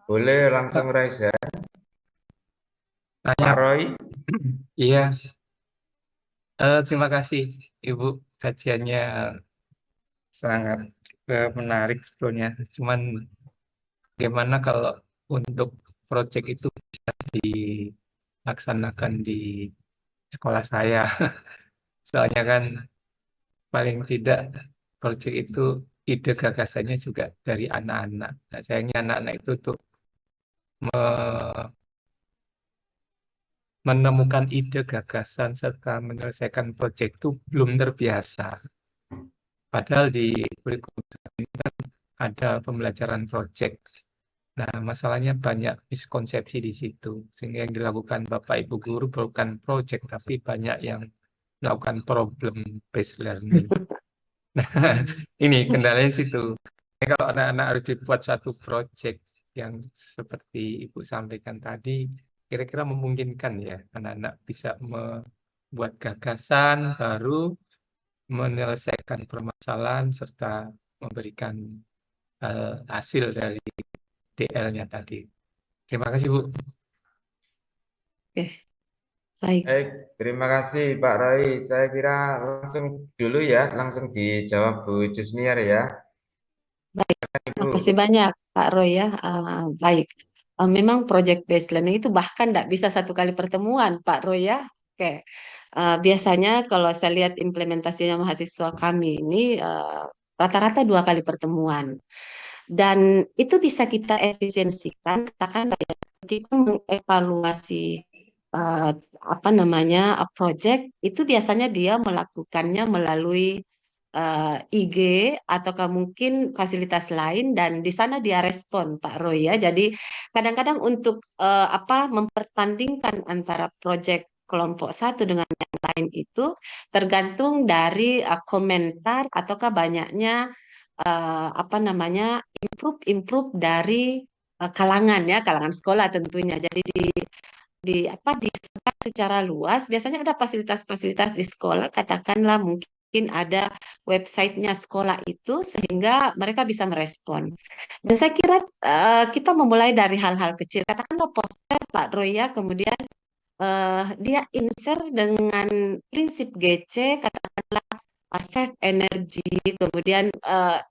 Boleh langsung Reza. Tanya, Pak Roy. iya. Terima kasih Ibu, kajiannya sangat menarik sebetulnya. Cuman gimana kalau untuk proyek itu bisa dilaksanakan di sekolah saya? Soalnya kan paling tidak proyek itu ide gagasannya juga dari anak-anak. Nah, sayangnya anak-anak itu tuh menemukan ide gagasan serta menyelesaikan proyek itu belum terbiasa. Padahal di kurikulum ini kan ada pembelajaran proyek. Nah, masalahnya banyak miskonsepsi di situ. Sehingga yang dilakukan Bapak Ibu guru bukan proyek, tapi banyak yang melakukan problem based learning. Nah, ini kendalanya situ. Kalau anak-anak harus dibuat satu proyek yang seperti Ibu sampaikan tadi, kira-kira memungkinkan ya anak-anak bisa membuat gagasan baru, menyelesaikan permasalahan serta memberikan hasil dari DL-nya tadi. Terima kasih, Bu. Oke, baik. Baik, terima kasih Pak Roy. Saya kira langsung dulu ya, langsung dijawab Bu Jusniar ya. Baik, terima kasih Ibu. banyak Pak Roy ya. Baik. Memang project based learning itu bahkan tidak bisa satu kali pertemuan Pak Roy ya. Oke. Biasanya kalau saya lihat implementasinya mahasiswa kami ini rata-rata dua kali pertemuan. Dan itu bisa kita efisiensikan, katakanlah ya, ketika mengevaluasi eh, apa namanya project itu biasanya dia melakukannya melalui IG ataukah mungkin fasilitas lain dan di sana dia respon Pak Roy ya. Jadi kadang-kadang untuk apa mempertandingkan antara project kelompok satu dengan yang lain itu tergantung dari komentar ataukah banyaknya apa namanya improve dari kalangan ya, kalangan sekolah tentunya. Jadi disebar secara luas. Biasanya ada fasilitas-fasilitas di sekolah, katakanlah mungkin ada websitenya sekolah itu sehingga mereka bisa merespon. Dan saya kira kita memulai dari hal-hal kecil. Katakanlah poster Pak Roy ya, kemudian dia insert dengan prinsip GC, katakanlah save energy, kemudian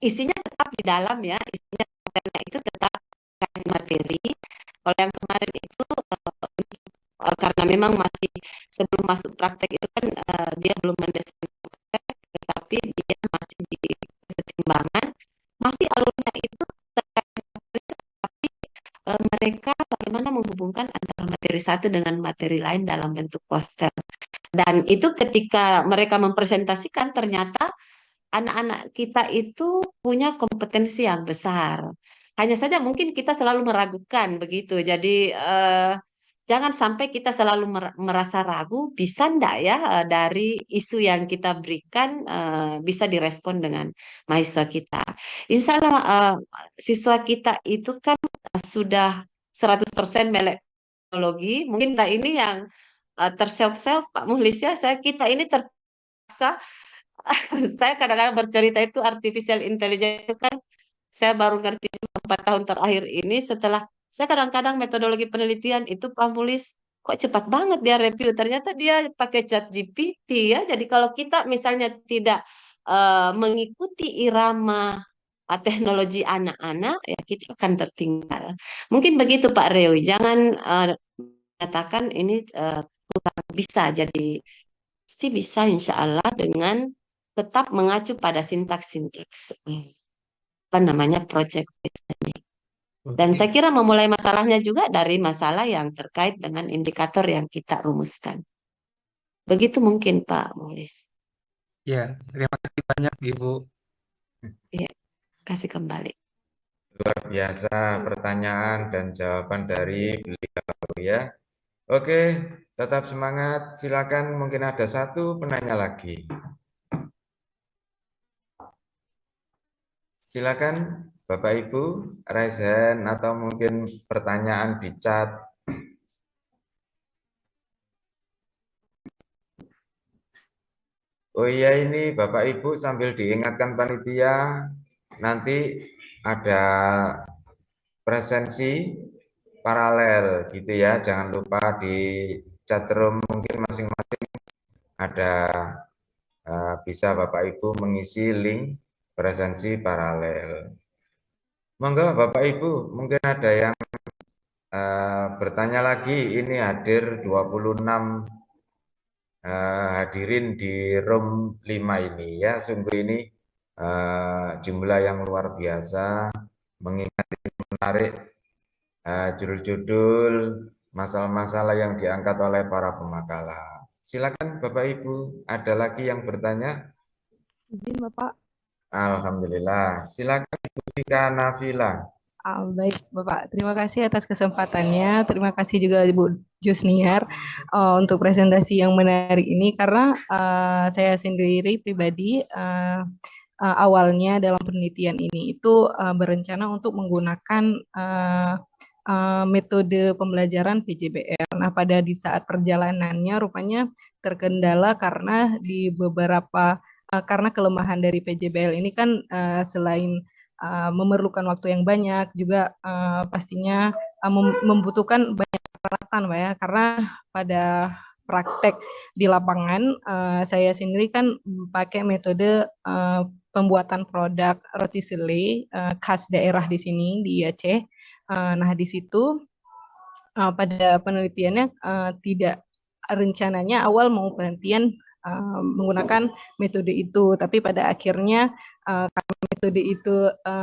isinya tetap di dalam ya, isinya kontennya itu tetap materi. Kalau yang kemarin itu karena memang masih sebelum masuk praktek itu kan dia belum mendesain praktek, tetapi dia masih di kesetimbangan, masih alurnya itu terkait materi, tapi mereka bagaimana menghubungkan antara materi satu dengan materi lain dalam bentuk poster. Dan itu ketika mereka mempresentasikan ternyata anak-anak kita itu punya kompetensi yang besar. Hanya saja mungkin kita selalu meragukan begitu. Jadi jangan sampai kita selalu merasa ragu, bisa ndak ya dari isu yang kita berikan bisa direspon dengan mahasiswa kita. Insya Allah siswa kita itu kan sudah 100% melek teknologi. Mungkin nah ini yang terseok-seok Pak Muhlis ya, kita ini terpaksa saya kadang-kadang bercerita itu artificial intelligence itu kan saya baru ngerti juga 4 tahun terakhir ini setelah saya kadang-kadang metodologi penelitian itu Pak Mulis kok cepat banget dia review ternyata dia pakai chat GPT ya jadi kalau kita misalnya tidak mengikuti irama teknologi anak-anak ya kita akan tertinggal mungkin begitu Pak Rewi jangan katakan ini kurang bisa jadi pasti bisa insya Allah dengan tetap mengacu pada sintaks-sintaks apa namanya project based learning. Dan saya Oke. kira memulai masalahnya juga dari masalah yang terkait dengan indikator yang kita rumuskan. Begitu mungkin Pak Mulis. Ya, terima kasih banyak Ibu. Ya, kasih kembali. Luar biasa pertanyaan dan jawaban dari beliau ya. Oke, tetap semangat. Silakan mungkin ada satu penanya lagi. Silakan Bapak Ibu, raise hand atau mungkin pertanyaan di chat. Oh iya ini Bapak Ibu sambil diingatkan panitia nanti ada presensi paralel gitu ya. Jangan lupa di chatroom mungkin masing-masing ada bisa Bapak Ibu mengisi link presensi paralel. Monggo Bapak Ibu, mungkin ada yang bertanya lagi. Ini hadir 26 hadirin di room 5 ini ya. Sungguh ini jumlah yang luar biasa, mengingat ini menarik judul-judul masalah-masalah yang diangkat oleh para pemakalah. Silakan Bapak Ibu, ada lagi yang bertanya? Izin Bapak. Alhamdulillah. Silakan Ibu Vika Nafila. Baik Bapak, terima kasih atas kesempatannya. Terima kasih juga Ibu Jusniar untuk presentasi yang menarik ini karena saya sendiri pribadi awalnya dalam penelitian ini itu berencana untuk menggunakan metode pembelajaran PJBL. Nah, pada di saat perjalanannya rupanya terkendala karena di beberapa karena kelemahan dari PJBL ini kan selain memerlukan waktu yang banyak juga pastinya membutuhkan banyak peralatan, Pak ya, karena pada praktek di lapangan saya sendiri kan pakai metode pembuatan produk roti selai khas daerah di sini di Aceh. Nah, di situ pada penelitiannya tidak rencananya awal mau penelitian menggunakan metode itu, tapi pada akhirnya karena metode itu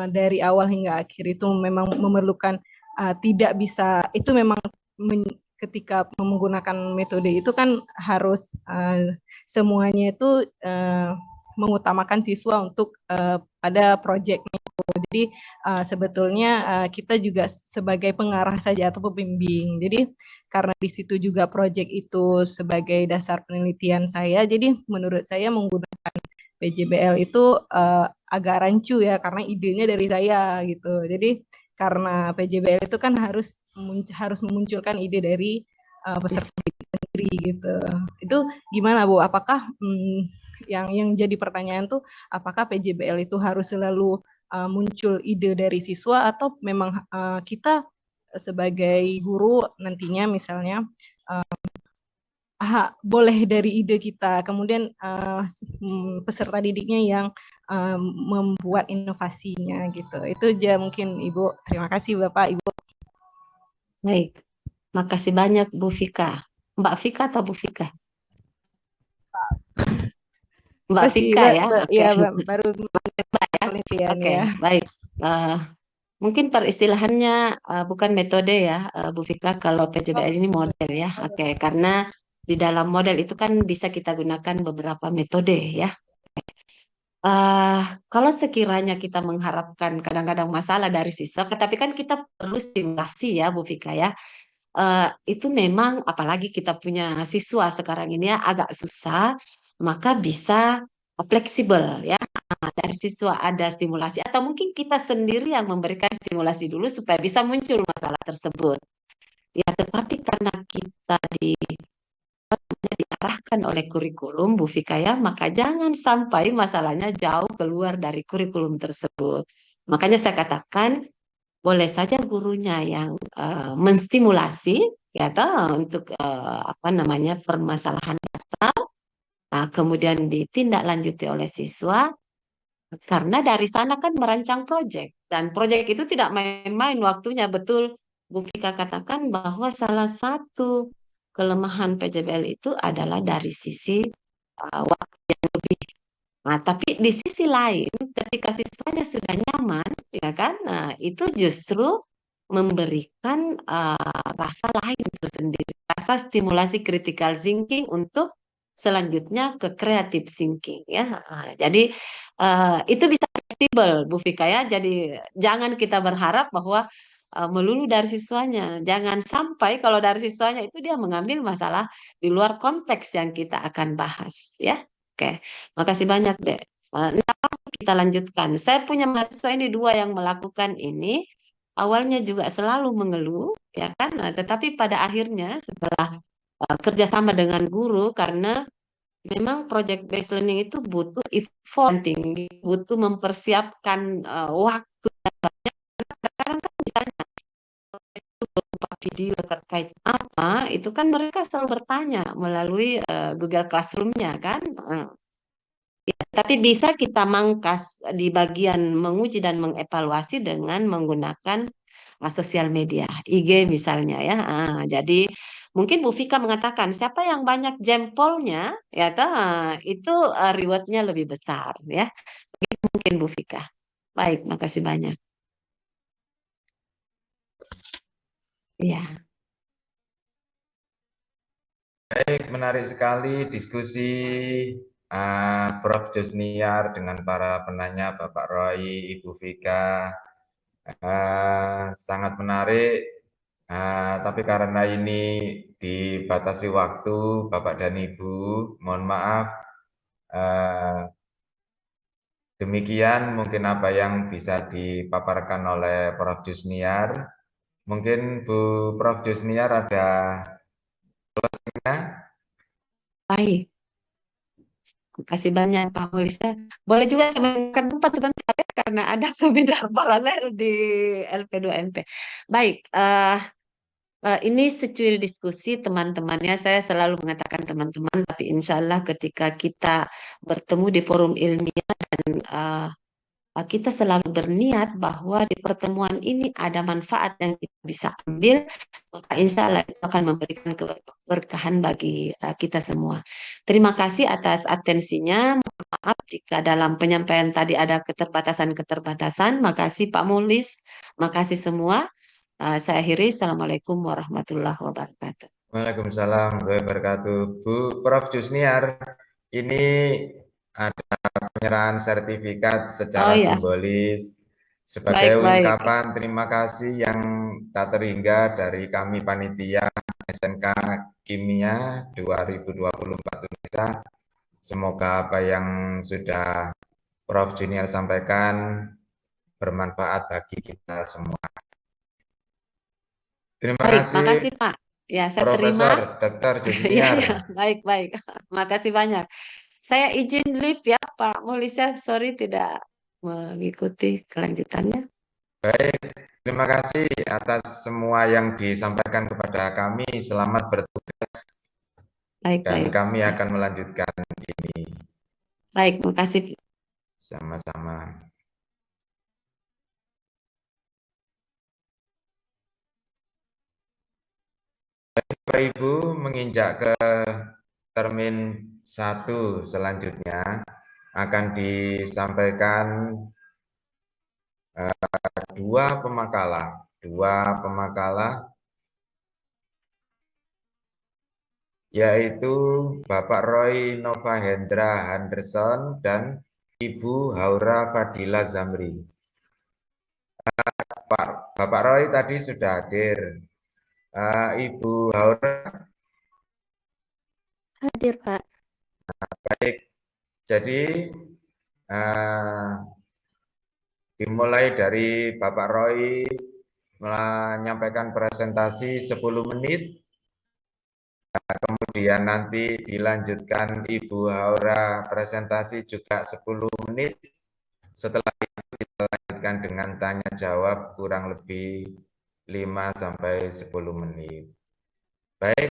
dari awal hingga akhir itu memang memerlukan tidak bisa itu memang ketika menggunakan metode itu kan harus semuanya itu mengutamakan siswa untuk pada proyeknya itu. Jadi sebetulnya kita juga sebagai pengarah saja atau pembimbing. Jadi karena di situ juga proyek itu sebagai dasar penelitian saya, jadi menurut saya menggunakan PJBL itu agak rancu ya karena idenya dari saya gitu. Jadi karena PJBL itu kan harus memunculkan ide dari peserta sendiri gitu. Itu gimana Bu? Apakah yang jadi pertanyaan tuh apakah PJBL itu harus selalu muncul ide dari siswa atau memang kita sebagai guru nantinya misalnya boleh dari ide kita, kemudian peserta didiknya yang membuat inovasinya gitu. Itu aja mungkin Ibu. Terima kasih Bapak, Ibu. Baik, makasih banyak Bu Vika. Mbak Vika atau Bu Vika? Mbak Vika ya. Ya, baru penelitian Oke, ya. baik. Mungkin peristilahannya bukan metode ya, Bu Vika. Kalau PJBL ini model ya. Oke, karena di dalam model itu kan bisa kita gunakan beberapa metode ya. Kalau sekiranya kita mengharapkan kadang-kadang masalah dari siswa, tapi kan kita perlu stimulasi ya, Bu Vika ya. Itu memang apalagi kita punya siswa sekarang ini ya agak susah, maka bisa fleksibel ya. Dari siswa ada stimulasi atau mungkin kita sendiri yang memberikan stimulasi dulu supaya bisa muncul masalah tersebut. Ya, tetapi karena kita diarahkan oleh kurikulum, Bu Fika ya, maka jangan sampai masalahnya jauh keluar dari kurikulum tersebut. Makanya saya katakan boleh saja gurunya yang menstimulasi ya untuk apa namanya permasalahan dasar, kemudian ditindaklanjuti oleh siswa. Karena dari sana kan merancang proyek dan proyek itu tidak main-main waktunya, betul Bu Fika katakan bahwa salah satu kelemahan PJBL itu adalah dari sisi waktu yang lebih. Nah, tapi di sisi lain ketika siswanya sudah nyaman ya kan, nah itu justru memberikan rasa lain tersendiri, rasa stimulasi critical thinking untuk selanjutnya ke creative thinking ya. Jadi itu bisa fleksibel Bu Fika ya. Jadi jangan kita berharap bahwa melulu dari siswanya. Jangan sampai kalau dari siswanya itu dia mengambil masalah di luar konteks yang kita akan bahas ya. Oke, makasih banyak Dek. Nah, kita lanjutkan. Saya punya mahasiswa ini dua yang melakukan ini. Awalnya juga selalu mengeluh ya kan. Nah, tetapi pada akhirnya setelah kerjasama dengan guru karena memang project based learning itu butuh effort tinggi, butuh mempersiapkan waktu yang banyak. Karena kadang kan misalnya video terkait apa, itu kan mereka selalu bertanya melalui Google Classroom-nya kan. Ya, tapi bisa kita mangkas di bagian menguji dan mengevaluasi dengan menggunakan sosial media, IG misalnya ya. Jadi mungkin Bu Fika mengatakan siapa yang banyak jempolnya, ya toh, itu rewardnya lebih besar ya. Mungkin Bu Fika. Baik, makasih banyak. Ya, Baik, menarik sekali diskusi Prof. Jusniar dengan para penanya, Bapak Roy, Ibu Vika. Sangat menarik, tapi karena ini dibatasi waktu, Bapak dan Ibu, mohon maaf. Demikian mungkin apa yang bisa dipaparkan oleh Prof. Jusniar. Mungkin Bu Prof. Jusniar ada baik. Makasih banyak Pak Mulisa. Boleh juga saya berikan tempat sebentar ya, karena ada seminar paralel di LP2MP. Baik, ini secuil diskusi teman-temannya. Saya selalu mengatakan teman-teman, tapi insya Allah ketika kita bertemu di forum ilmiah dan kita selalu berniat bahwa di pertemuan ini ada manfaat yang kita bisa ambil, maka insya Allah itu akan memberikan keberkahan bagi kita semua. Terima kasih atas atensinya. Maaf jika dalam penyampaian tadi ada keterbatasan-keterbatasan. Makasih Pak Mulis, makasih semua. Saya akhiri. Assalamualaikum warahmatullahi wabarakatuh. Waalaikumsalam warahmatullahi wabarakatuh. Bu Prof. Jusniar, ini ada penyerahan sertifikat secara Oh ya, simbolis sebagai baik-baik. ungkapan terima kasih yang tak terhingga dari kami panitia SMK Kimia 2024 Unesa. Semoga apa yang sudah Prof. Junior sampaikan bermanfaat bagi kita semua. Terima Baik, kasih makasih Pak. Ya, saya terima. Profesor Dr. Ya, Junior. ya, baik-baik. Makasih banyak. Saya izin live ya Pak Mulisa, sorry tidak mengikuti kelanjutannya. Baik, terima kasih atas semua yang disampaikan kepada kami. Selamat bertugas dan Baik-baik. kami akan melanjutkan ini Baik, makasih. sama-sama. Bapak Ibu menginjak ke termin 1 selanjutnya akan disampaikan dua pemakalah yaitu Bapak Roy Novahendra Henderson dan Ibu Haura Fadila Zamri. Bapak Roy tadi sudah hadir. Ibu Haura Hadir, Pak. baik. Jadi dimulai dari Bapak Roy menyampaikan presentasi 10 menit. Kemudian nanti dilanjutkan Ibu Haura presentasi juga 10 menit. Setelah itu kita lanjutkan dengan tanya jawab kurang lebih 5-10 menit. Baik,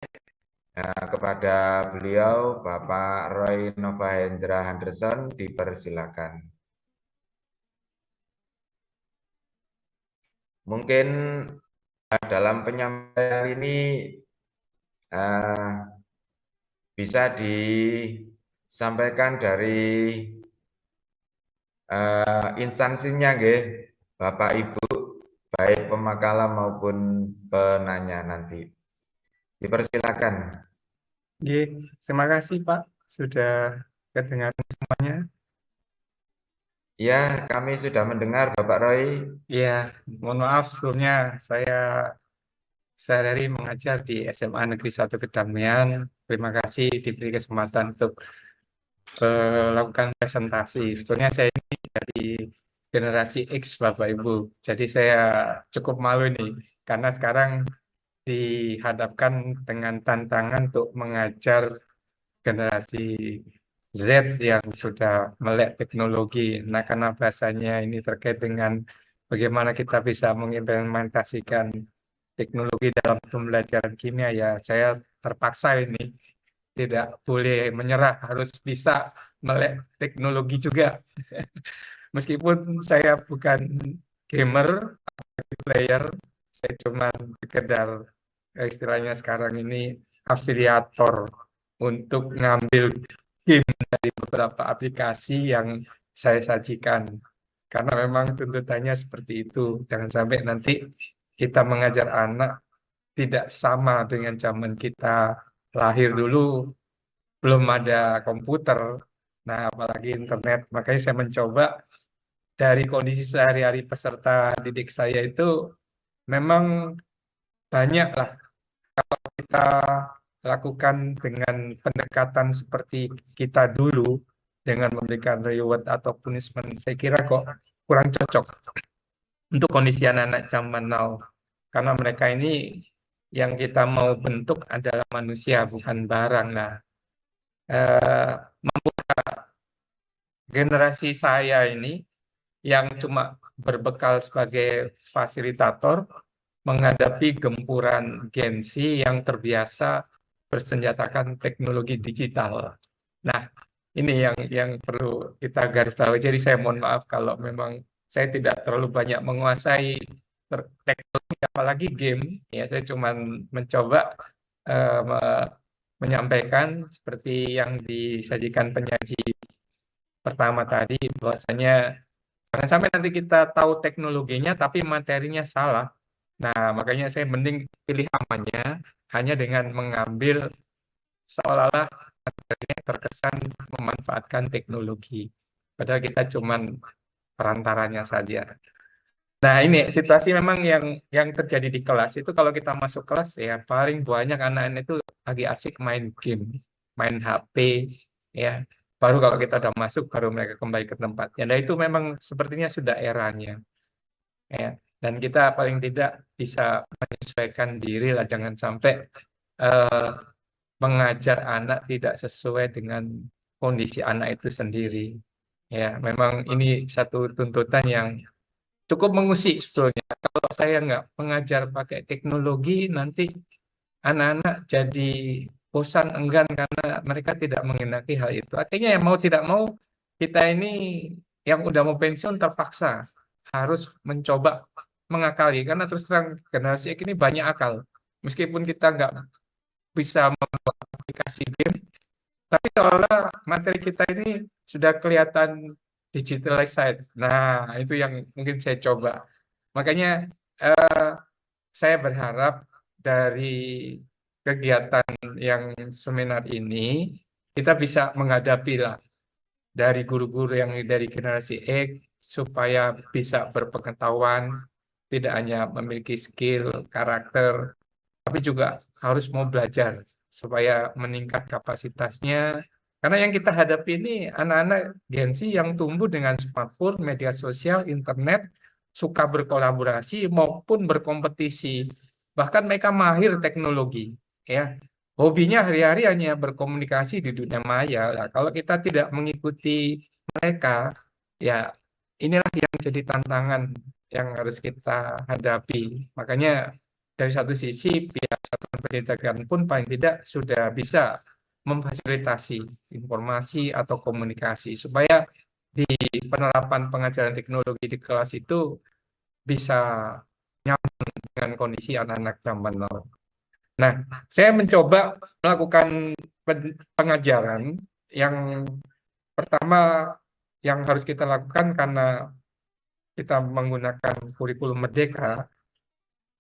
kepada beliau Bapak Roy Novahendra Henderson dipersilakan. Mungkin dalam penyampaian ini bisa disampaikan dari instansinya, nggih, Bapak Ibu, baik pemakalah maupun penanya nanti. Dipersilakan. Terima kasih Pak, sudah kedengaran semuanya. Ya, kami sudah mendengar Bapak Roy. Ya, mohon maaf sebelumnya saya sehari mengajar di SMA Negeri 1 Kedamaian. Terima kasih diberi kesempatan untuk melakukan presentasi. Sebetulnya saya ini dari generasi X Bapak Ibu. Jadi saya cukup malu nih karena sekarang dihadapkan dengan tantangan untuk mengajar generasi Z yang sudah melek teknologi. Nah, karena bahasanya ini terkait dengan bagaimana kita bisa mengimplementasikan teknologi dalam pembelajaran kimia, ya saya terpaksa ini tidak boleh menyerah, harus bisa melek teknologi juga. Meskipun saya bukan gamer, player, saya cuma sekedar istilahnya sekarang ini afiliator untuk ngambil game dari beberapa aplikasi yang saya sajikan. Karena memang tuntutannya seperti itu. Jangan sampai nanti kita mengajar anak tidak sama dengan zaman kita lahir dulu, belum ada komputer, nah apalagi internet. Makanya saya mencoba dari kondisi sehari-hari peserta didik saya itu memang banyak lah kita lakukan dengan pendekatan seperti kita dulu dengan memberikan reward atau punishment. Saya kira kok kurang cocok untuk kondisi anak-anak zaman now. Karena mereka ini yang kita mau bentuk adalah manusia, bukan barang. Nah, eh, generasi saya ini yang cuma berbekal sebagai fasilitator menghadapi gempuran Gen Z yang terbiasa bersenjatakan teknologi digital. Nah, ini yang perlu kita garis bawahi. Jadi saya mohon maaf kalau memang saya tidak terlalu banyak menguasai teknologi, apalagi game. Ya, saya cuma mencoba menyampaikan seperti yang disajikan penyaji pertama tadi, bahwasanya jangan sampai nanti kita tahu teknologinya tapi materinya salah. Nah, makanya saya mending pilih amannya hanya dengan mengambil seolah-olah materinya terkesan memanfaatkan teknologi. Padahal kita cuman perantaranya saja. Nah, ini situasi memang yang terjadi di kelas itu, kalau kita masuk kelas ya paling banyak anak-anak itu lagi asik main game, main HP, ya. Baru kalau kita udah masuk baru mereka kembali ke tempatnya. Nah, itu memang sepertinya sudah eranya, ya. Dan kita paling tidak bisa menyesuaikan diri lah, jangan sampai eh, mengajar anak tidak sesuai dengan kondisi anak itu sendiri. Ya, memang ini satu tuntutan yang cukup mengusik sebetulnya. Kalau saya nggak mengajar pakai teknologi, nanti anak-anak jadi bosan, enggan karena mereka tidak mengenaki hal itu. Artinya ya mau tidak mau kita ini yang udah mau pensiun terpaksa harus mencoba mengakali, karena terus terang generasi X ini banyak akal. Meskipun kita nggak bisa membuat aplikasi game, tapi seolah materi kita ini sudah kelihatan digitalized. Nah, itu yang mungkin saya coba. Makanya saya berharap dari kegiatan yang seminar ini kita bisa menghadapi lah dari guru-guru yang dari generasi X supaya bisa berpengetahuan, tidak hanya memiliki skill, karakter, tapi juga harus mau belajar supaya meningkat kapasitasnya. Karena yang kita hadapi ini anak-anak Gen Z yang tumbuh dengan smartphone, media sosial, internet, suka berkolaborasi maupun berkompetisi. Bahkan mereka mahir teknologi, ya. Hobinya hari-hari hanya berkomunikasi di dunia maya. Nah, kalau kita tidak mengikuti mereka, ya inilah yang jadi tantangan yang harus kita hadapi. Makanya dari satu sisi pihak satuan pendidikan pun paling tidak sudah bisa memfasilitasi informasi atau komunikasi supaya di penerapan pengajaran teknologi di kelas itu bisa nyambung dengan kondisi anak-anak zaman now. Nah, saya mencoba melakukan pengajaran yang pertama yang harus kita lakukan karena kita menggunakan kurikulum Merdeka.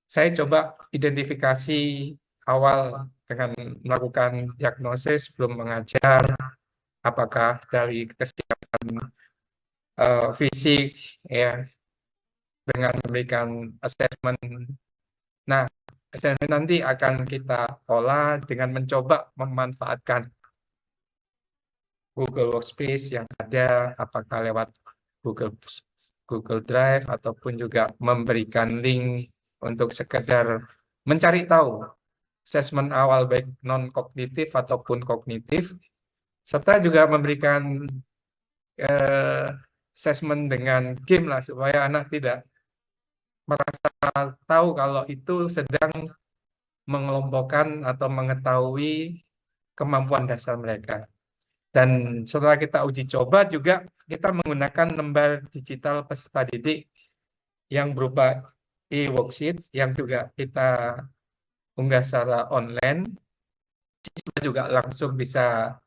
Saya coba identifikasi awal dengan melakukan diagnosis sebelum mengajar, apakah dari kesiapan fisik, ya, dengan memberikan assessment. Nah, assessment nanti akan kita olah dengan mencoba memanfaatkan Google Workspace yang ada, apakah lewat Google Drive ataupun juga memberikan link untuk sekedar mencari tahu assessment awal baik non-kognitif ataupun kognitif, serta juga memberikan assessment dengan game lah supaya anak tidak merasa tahu kalau itu sedang mengelompokkan atau mengetahui kemampuan dasar mereka. Dan setelah kita uji coba juga kita menggunakan lembar digital peserta didik yang berupa e-worksheet yang juga kita unggah secara online. Kita juga langsung bisa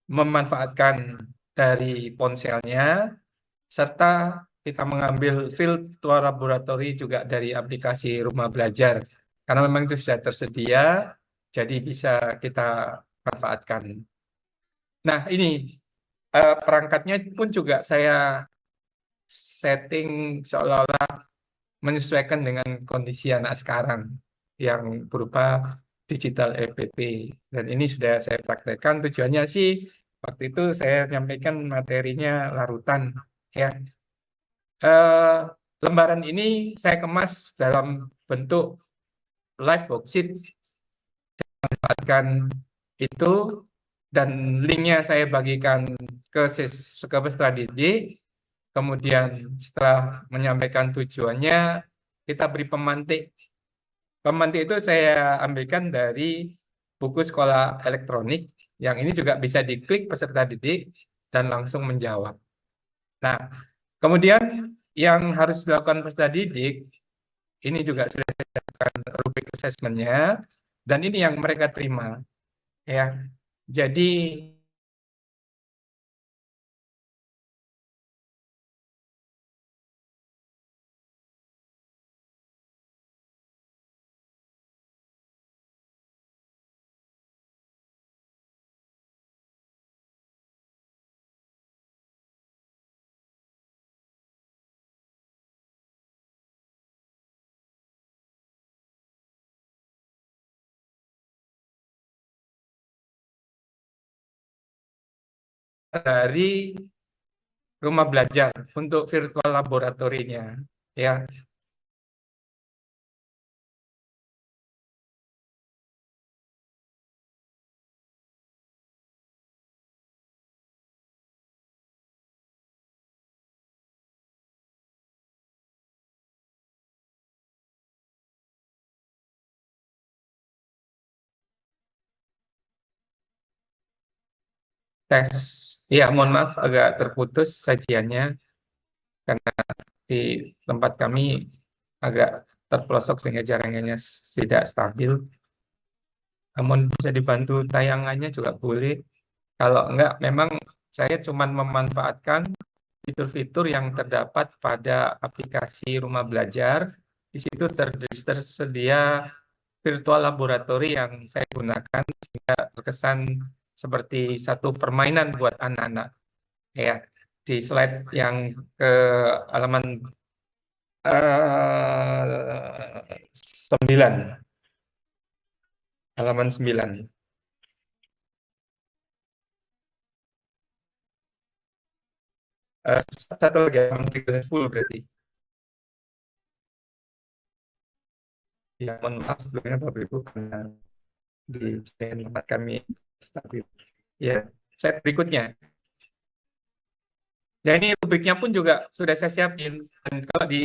memanfaatkan dari ponselnya, serta kita mengambil virtual laboratory juga dari aplikasi Rumah Belajar. Karena memang itu sudah tersedia, jadi bisa kita manfaatkan. Nah, ini perangkatnya pun juga saya setting seolah-olah menyesuaikan dengan kondisi anak sekarang yang berupa digital LPP. Dan ini sudah saya praktekkan. Tujuannya sih waktu itu saya menyampaikan materinya larutan, ya. Eh, Lembaran ini saya kemas dalam bentuk live worksheet, manfaatkan itu, dan linknya saya bagikan ke peserta didik. Kemudian setelah menyampaikan tujuannya, kita beri pemantik. Pemantik itu saya ambilkan dari buku sekolah elektronik, yang ini juga bisa diklik peserta didik dan langsung menjawab. Nah, kemudian yang harus dilakukan peserta didik, ini juga sudah saya siapkan rubrik assessment-nya, dan ini yang mereka terima. Ya, jadi dari Rumah Belajar untuk virtual laboratorinya, ya. Tes, ya, mohon maaf agak terputus sajiannya karena di tempat kami agak terpelosok sehingga jaringannya tidak stabil. Namun bisa dibantu tayangannya juga boleh. Kalau enggak, memang saya cuma memanfaatkan fitur-fitur yang terdapat pada aplikasi Rumah Belajar. Di situ tersedia virtual laboratory yang saya gunakan sehingga terkesan seperti satu permainan buat anak-anak. Ya, di slide yang ke halaman 9, halaman 9. Satu lagi halaman 10 berarti. Ya, mohon maaf sebelumnya Bapak Ibu karena di tempat kami stabil. Ya, slide berikutnya. Ya, ini rubriknya pun juga sudah saya siapin. Dan kalau di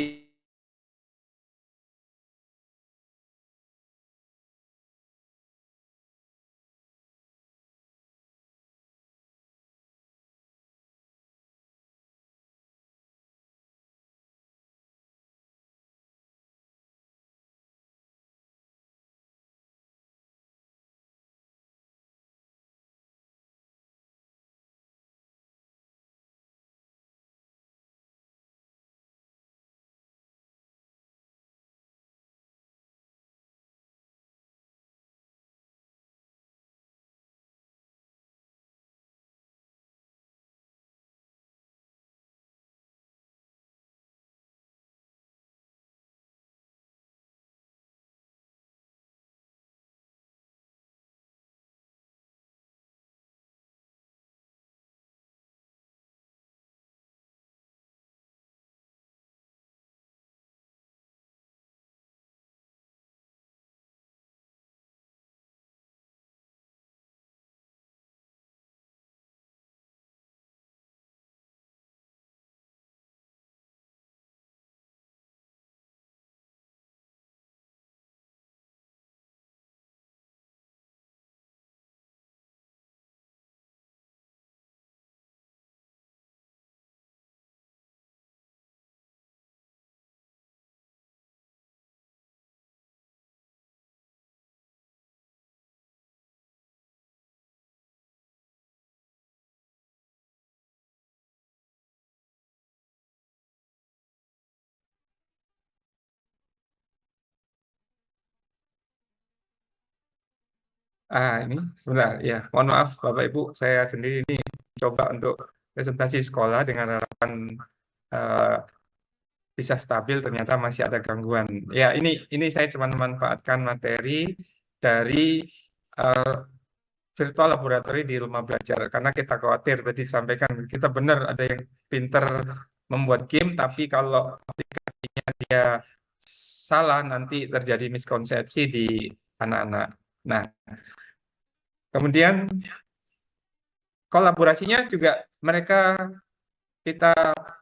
Ini sebentar ya, mohon maaf Bapak Ibu, saya sendiri ini coba untuk presentasi sekolah dengan harapan eh, bisa stabil, ternyata masih ada gangguan. Ya, ini saya cuma memanfaatkan materi dari eh, virtual laboratory di rumah belajar karena kita khawatir tadi sampaikan kita benar ada yang pinter membuat game, tapi kalau aplikasinya dia salah nanti terjadi miskonsepsi di anak-anak. Nah, kemudian kolaborasinya juga mereka kita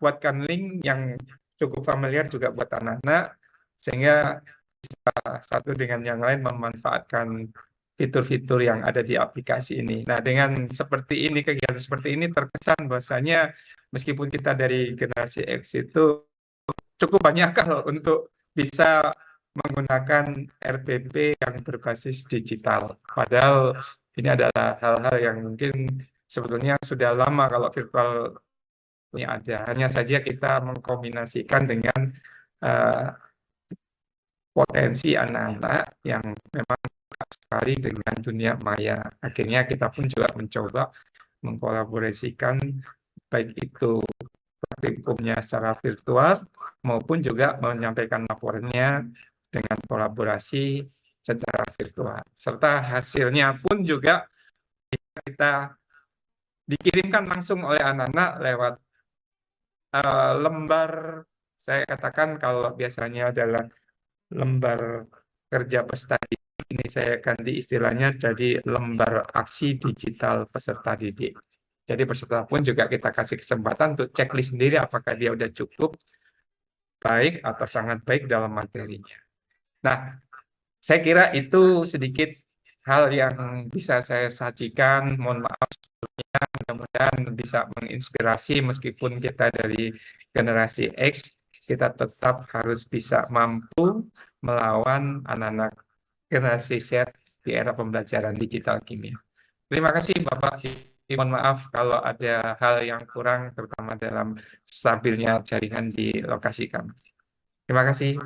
buatkan link yang cukup familiar juga buat anak-anak sehingga satu dengan yang lain memanfaatkan fitur-fitur yang ada di aplikasi ini. Nah, dengan seperti ini, kegiatan seperti ini terkesan bahwasanya meskipun kita dari generasi X itu cukup banyak kalau untuk bisa menggunakan RPP yang berbasis digital. Padahal ini adalah hal-hal yang mungkin sebetulnya sudah lama kalau virtual ini ada. Hanya saja kita mengkombinasikan dengan eh, potensi anak-anak yang memang dekat sekali dengan dunia maya. Akhirnya kita pun juga mencoba mengkolaborasikan baik itu praktikumnya secara virtual maupun juga menyampaikan laporannya dengan kolaborasi secara virtual. Serta hasilnya pun juga kita dikirimkan langsung oleh anak-anak lewat lembar, saya katakan kalau biasanya adalah lembar kerja peserta didik, ini saya ganti istilahnya jadi lembar aksi digital peserta didik. Jadi peserta pun juga kita kasih kesempatan untuk checklist sendiri apakah dia udah cukup baik atau sangat baik dalam materinya. Nah, saya kira itu sedikit hal yang bisa saya sajikan. Mohon maaf sebelumnya, mudah-mudahan bisa menginspirasi meskipun kita dari generasi X, kita tetap harus bisa mampu melawan anak-anak generasi Z di era pembelajaran digital kimia. Terima kasih Bapak. Mohon maaf kalau ada hal yang kurang terutama dalam stabilnya jaringan di lokasi kami. Terima kasih.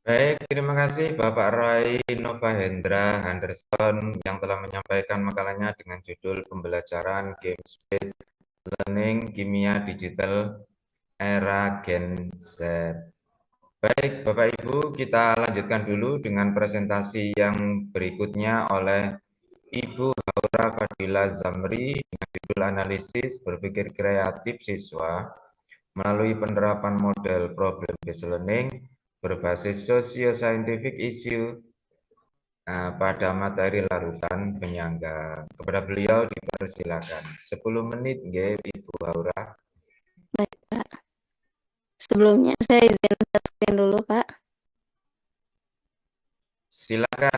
Baik, terima kasih Bapak Roy Nova Hendra Henderson yang telah menyampaikan makalahnya dengan judul Pembelajaran Games Based Learning Kimia Digital Era Gen Z. Baik, Bapak Ibu, kita lanjutkan dulu dengan presentasi yang berikutnya oleh Ibu Haura Fadila Zamri dengan judul Analisis Berpikir Kreatif Siswa melalui penerapan model Problem Based Learning berbasis socio-scientific issue pada materi larutan penyangga. Kepada beliau dipersilakan. 10 menit, Ibu Haura. Baik, Pak. Sebelumnya saya izin share screen dulu, Pak. Silakan.